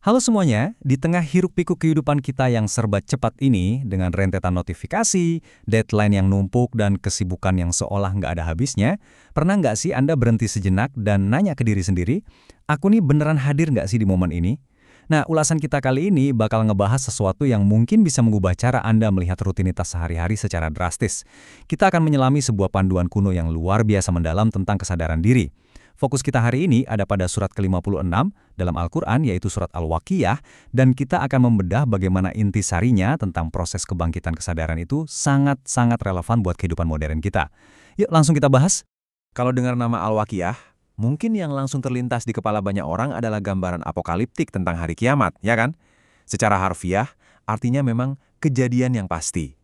Halo semuanya, di tengah hiruk-pikuk kehidupan kita yang serba cepat ini, dengan rentetan notifikasi, deadline yang numpuk, dan kesibukan yang seolah nggak ada habisnya, pernah nggak sih Anda berhenti sejenak dan nanya ke diri sendiri, aku nih beneran hadir nggak sih di momen ini? Nah, ulasan kita kali ini bakal ngebahas sesuatu yang mungkin bisa mengubah cara Anda melihat rutinitas sehari-hari secara drastis. Kita akan menyelami sebuah panduan kuno yang luar biasa mendalam tentang kesadaran diri. Fokus kita hari ini ada pada surat ke-56 dalam Al-Quran, yaitu surat Al-Waqiah, dan kita akan membedah bagaimana intisarinya tentang proses kebangkitan kesadaran itu sangat-sangat relevan buat kehidupan modern kita. Yuk langsung kita bahas. Kalau dengar nama Al-Waqiah, mungkin yang langsung terlintas di kepala banyak orang adalah gambaran apokaliptik tentang hari kiamat, ya kan? Secara harfiah, artinya memang kejadian yang pasti.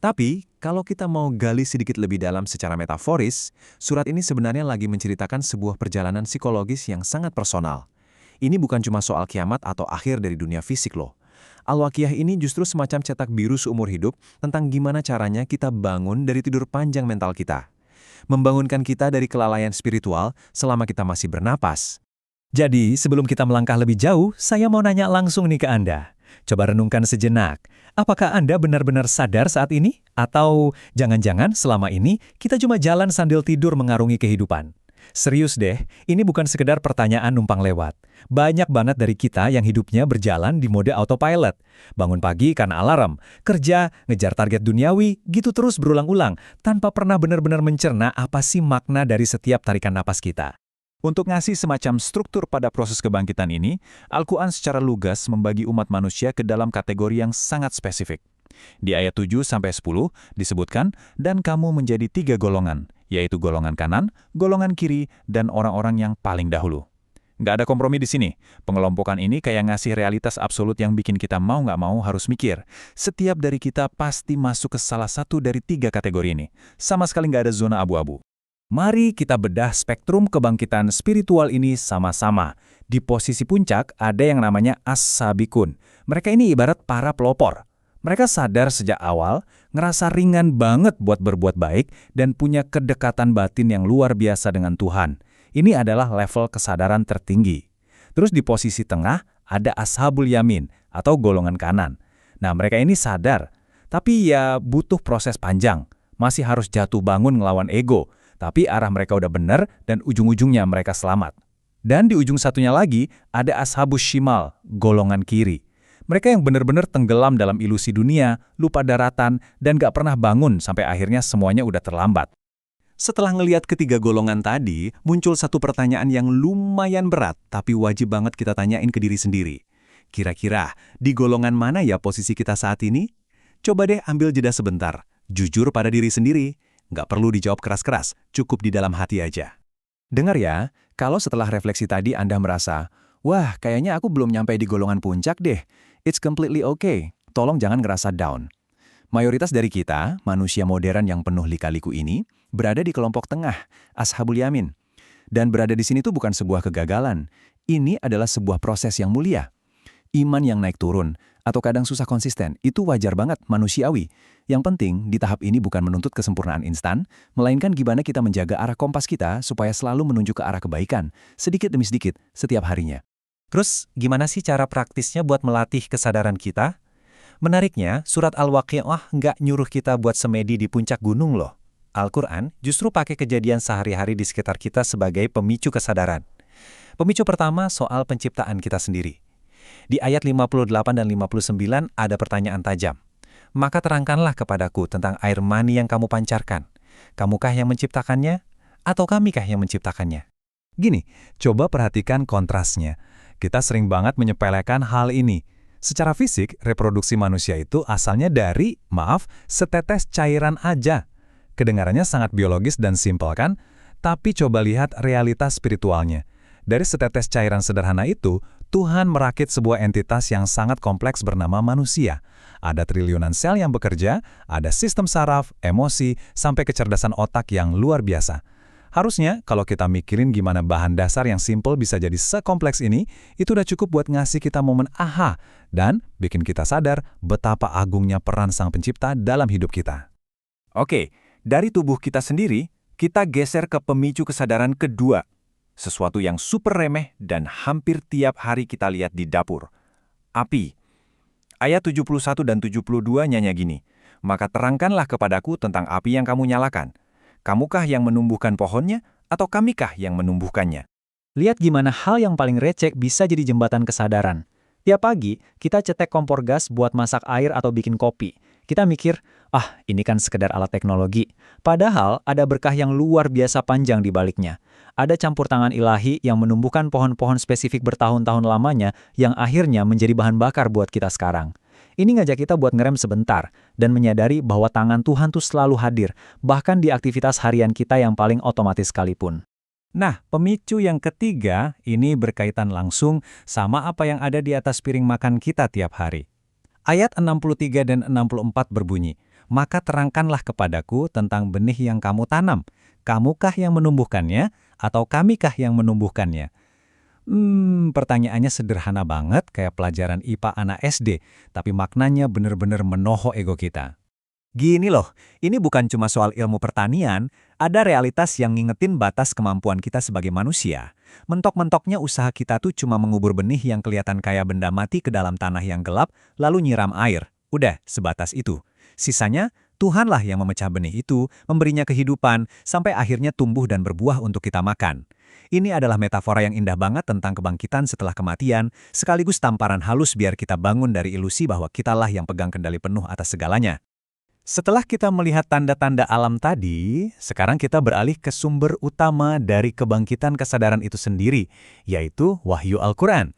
Tapi, kalau kita mau gali sedikit lebih dalam secara metaforis, surat ini sebenarnya lagi menceritakan sebuah perjalanan psikologis yang sangat personal. Ini bukan cuma soal kiamat atau akhir dari dunia fisik loh. Al-Waqiah ini justru semacam cetak biru seumur hidup tentang gimana caranya kita bangun dari tidur panjang mental kita. Membangunkan kita dari kelalaian spiritual selama kita masih bernapas. Jadi, sebelum kita melangkah lebih jauh, saya mau nanya langsung nih ke Anda. Coba renungkan sejenak. Apakah Anda benar-benar sadar saat ini? Atau jangan-jangan selama ini kita cuma jalan sambil tidur mengarungi kehidupan? Serius deh, ini bukan sekedar pertanyaan numpang lewat. Banyak banget dari kita yang hidupnya berjalan di mode autopilot. Bangun pagi karena alarm, kerja, ngejar target duniawi, gitu terus berulang-ulang, tanpa pernah benar-benar mencerna apa sih makna dari setiap tarikan napas kita. Untuk ngasih semacam struktur pada proses kebangkitan ini, Al-Quran secara lugas membagi umat manusia ke dalam kategori yang sangat spesifik. Di ayat 7-10 disebutkan, dan kamu menjadi 3 golongan, yaitu golongan kanan, golongan kiri, dan orang-orang yang paling dahulu. Nggak ada kompromi di sini. Pengelompokan ini kayak ngasih realitas absolut yang bikin kita mau nggak mau harus mikir. Setiap dari kita pasti masuk ke salah satu dari 3 kategori ini. Sama sekali nggak ada zona abu-abu. Mari kita bedah spektrum kebangkitan spiritual ini sama-sama. Di posisi puncak ada yang namanya as-sabikun. Mereka ini ibarat para pelopor. Mereka sadar sejak awal, ngerasa ringan banget buat berbuat baik, dan punya kedekatan batin yang luar biasa dengan Tuhan. Ini adalah level kesadaran tertinggi. Terus di posisi tengah ada ashabul yamin atau golongan kanan. Nah, mereka ini sadar, tapi ya butuh proses panjang. Masih harus jatuh bangun ngelawan ego. Tapi arah mereka udah benar dan ujung-ujungnya mereka selamat. Dan di ujung satunya lagi ada ashabus shimal, golongan kiri. Mereka yang benar-benar tenggelam dalam ilusi dunia, lupa daratan, dan gak pernah bangun sampai akhirnya semuanya udah terlambat. Setelah ngelihat ketiga golongan tadi, muncul satu pertanyaan yang lumayan berat, tapi wajib banget kita tanyain ke diri sendiri. Kira-kira di golongan mana ya posisi kita saat ini? Coba deh ambil jeda sebentar, jujur pada diri sendiri. Nggak perlu dijawab keras-keras, cukup di dalam hati aja. Dengar ya, kalau setelah refleksi tadi Anda merasa, wah kayaknya aku belum nyampe di golongan puncak deh. It's completely okay. Tolong jangan ngerasa down. Mayoritas dari kita, manusia modern yang penuh lika-liku ini, berada di kelompok tengah, ashabul yamin. Dan berada di sini tuh bukan sebuah kegagalan. Ini adalah sebuah proses yang mulia. Iman yang naik turun, atau kadang susah konsisten, itu wajar banget, manusiawi. Yang penting, di tahap ini bukan menuntut kesempurnaan instan, melainkan gimana kita menjaga arah kompas kita supaya selalu menuju ke arah kebaikan, sedikit demi sedikit, setiap harinya. Terus, gimana sih cara praktisnya buat melatih kesadaran kita? Menariknya, surat Al-Waqiah nggak nyuruh kita buat semedi di puncak gunung loh. Al-Quran justru pakai kejadian sehari-hari di sekitar kita sebagai pemicu kesadaran. Pemicu pertama soal penciptaan kita sendiri. Di ayat 58 dan 59 ada pertanyaan tajam. Maka terangkanlah kepadaku tentang air mani yang kamu pancarkan. Kamukah yang menciptakannya? Atau kamikah yang menciptakannya? Gini, coba perhatikan kontrasnya. Kita sering banget menyepelekan hal ini. Secara fisik, reproduksi manusia itu asalnya dari, setetes cairan aja. Kedengarannya sangat biologis dan simpel kan? Tapi coba lihat realitas spiritualnya. Dari setetes cairan sederhana itu, Tuhan merakit sebuah entitas yang sangat kompleks bernama manusia. Ada triliunan sel yang bekerja, ada sistem saraf, emosi, sampai kecerdasan otak yang luar biasa. Harusnya, kalau kita mikirin gimana bahan dasar yang simpel bisa jadi sekompleks ini, itu udah cukup buat ngasih kita momen aha, dan bikin kita sadar betapa agungnya peran Sang Pencipta dalam hidup kita. Oke, dari tubuh kita sendiri, kita geser ke pemicu kesadaran kedua. Sesuatu yang super remeh dan hampir tiap hari kita lihat di dapur. api. Ayat 71 dan 72 nyanyi gini, "Maka terangkanlah kepadaku tentang api yang kamu nyalakan. Kamukah yang menumbuhkan pohonnya, atau kamikah yang menumbuhkannya?" Lihat gimana hal yang paling receh bisa jadi jembatan kesadaran. Tiap pagi, kita cetek kompor gas buat masak air atau bikin kopi. Kita mikir, ini kan sekedar alat teknologi. Padahal ada berkah yang luar biasa panjang di baliknya. Ada campur tangan ilahi yang menumbuhkan pohon-pohon spesifik bertahun-tahun lamanya yang akhirnya menjadi bahan bakar buat kita sekarang. Ini ngajak kita buat ngerem sebentar dan menyadari bahwa tangan Tuhan tuh selalu hadir, bahkan di aktivitas harian kita yang paling otomatis sekalipun. Nah, pemicu yang ketiga ini berkaitan langsung sama apa yang ada di atas piring makan kita tiap hari. Ayat 63 dan 64 berbunyi, "Maka terangkanlah kepadaku tentang benih yang kamu tanam. Kamukah yang menumbuhkannya, atau kamikah yang menumbuhkannya?" Pertanyaannya sederhana banget kayak pelajaran IPA anak SD, tapi maknanya bener-bener menohok ego kita. Gini loh, ini bukan cuma soal ilmu pertanian, ada realitas yang ngingetin batas kemampuan kita sebagai manusia. Mentok-mentoknya usaha kita tuh cuma mengubur benih yang kelihatan kayak benda mati ke dalam tanah yang gelap, lalu nyiram air. Udah, sebatas itu. Sisanya, Tuhanlah yang memecah benih itu, memberinya kehidupan, sampai akhirnya tumbuh dan berbuah untuk kita makan. Ini adalah metafora yang indah banget tentang kebangkitan setelah kematian, sekaligus tamparan halus biar kita bangun dari ilusi bahwa kitalah yang pegang kendali penuh atas segalanya. Setelah kita melihat tanda-tanda alam tadi, sekarang kita beralih ke sumber utama dari kebangkitan kesadaran itu sendiri, yaitu Wahyu Al-Quran.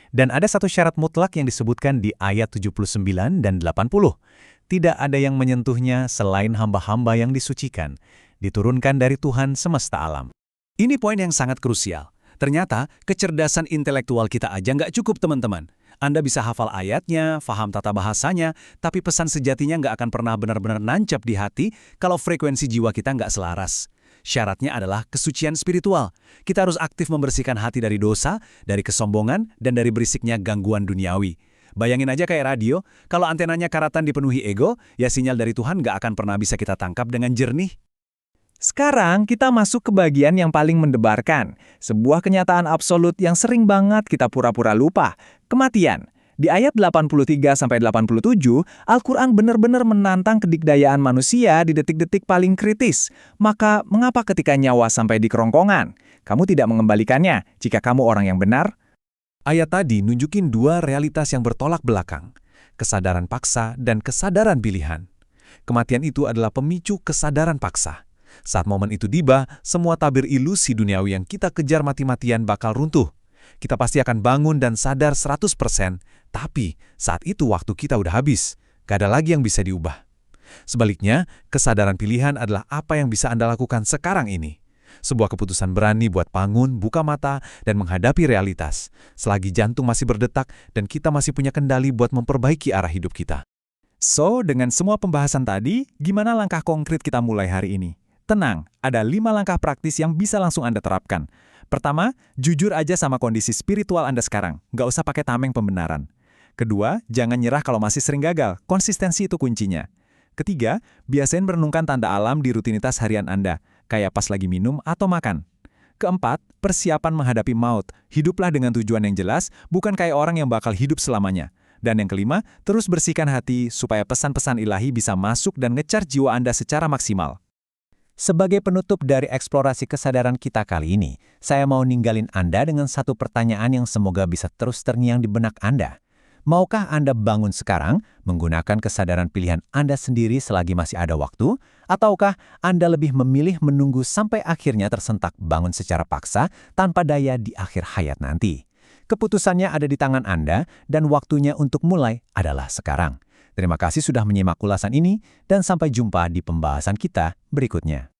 Dan ada satu syarat mutlak yang disebutkan di ayat 79 dan 80. Tidak ada yang menyentuhnya selain hamba-hamba yang disucikan, diturunkan dari Tuhan semesta alam. Ini poin yang sangat krusial. Ternyata, kecerdasan intelektual kita aja nggak cukup, teman-teman. Anda bisa hafal ayatnya, paham tata bahasanya, tapi pesan sejatinya nggak akan pernah benar-benar nancap di hati kalau frekuensi jiwa kita nggak selaras. Syaratnya adalah kesucian spiritual. Kita harus aktif membersihkan hati dari dosa, dari kesombongan, dan dari berisiknya gangguan duniawi. Bayangin aja kayak radio, kalau antenanya karatan dipenuhi ego, ya sinyal dari Tuhan nggak akan pernah bisa kita tangkap dengan jernih. Sekarang kita masuk ke bagian yang paling mendebarkan, sebuah kenyataan absolut yang sering banget kita pura-pura lupa, kematian. Di ayat 83-87, Al-Quran benar-benar menantang kedikdayaan manusia di detik-detik paling kritis. Maka, mengapa ketika nyawa sampai di kerongkongan? Kamu tidak mengembalikannya jika kamu orang yang benar? Ayat tadi nunjukin dua realitas yang bertolak belakang, kesadaran paksa dan kesadaran pilihan. Kematian itu adalah pemicu kesadaran paksa. Saat momen itu tiba, semua tabir ilusi duniawi yang kita kejar mati-matian bakal runtuh. Kita pasti akan bangun dan sadar 100%, tapi saat itu waktu kita udah habis. Gak ada lagi yang bisa diubah. Sebaliknya, kesadaran pilihan adalah apa yang bisa Anda lakukan sekarang ini. Sebuah keputusan berani buat bangun, buka mata, dan menghadapi realitas. Selagi jantung masih berdetak dan kita masih punya kendali buat memperbaiki arah hidup kita. So, dengan semua pembahasan tadi, gimana langkah konkret kita mulai hari ini? Tenang, ada 5 langkah praktis yang bisa langsung Anda terapkan. Pertama, jujur aja sama kondisi spiritual Anda sekarang. Nggak usah pakai tameng pembenaran. Kedua, jangan nyerah kalau masih sering gagal. Konsistensi itu kuncinya. Ketiga, biasain merenungkan tanda alam di rutinitas harian Anda, kayak pas lagi minum atau makan. Keempat, persiapan menghadapi maut. Hiduplah dengan tujuan yang jelas, bukan kayak orang yang bakal hidup selamanya. Dan yang kelima, terus bersihkan hati supaya pesan-pesan ilahi bisa masuk dan nge-charge jiwa Anda secara maksimal. Sebagai penutup dari eksplorasi kesadaran kita kali ini, saya mau ninggalin Anda dengan satu pertanyaan yang semoga bisa terus terngiang di benak Anda. Maukah Anda bangun sekarang menggunakan kesadaran pilihan Anda sendiri selagi masih ada waktu? Ataukah Anda lebih memilih menunggu sampai akhirnya tersentak bangun secara paksa tanpa daya di akhir hayat nanti? Keputusannya ada di tangan Anda dan waktunya untuk mulai adalah sekarang. Terima kasih sudah menyimak ulasan ini dan sampai jumpa di pembahasan kita berikutnya.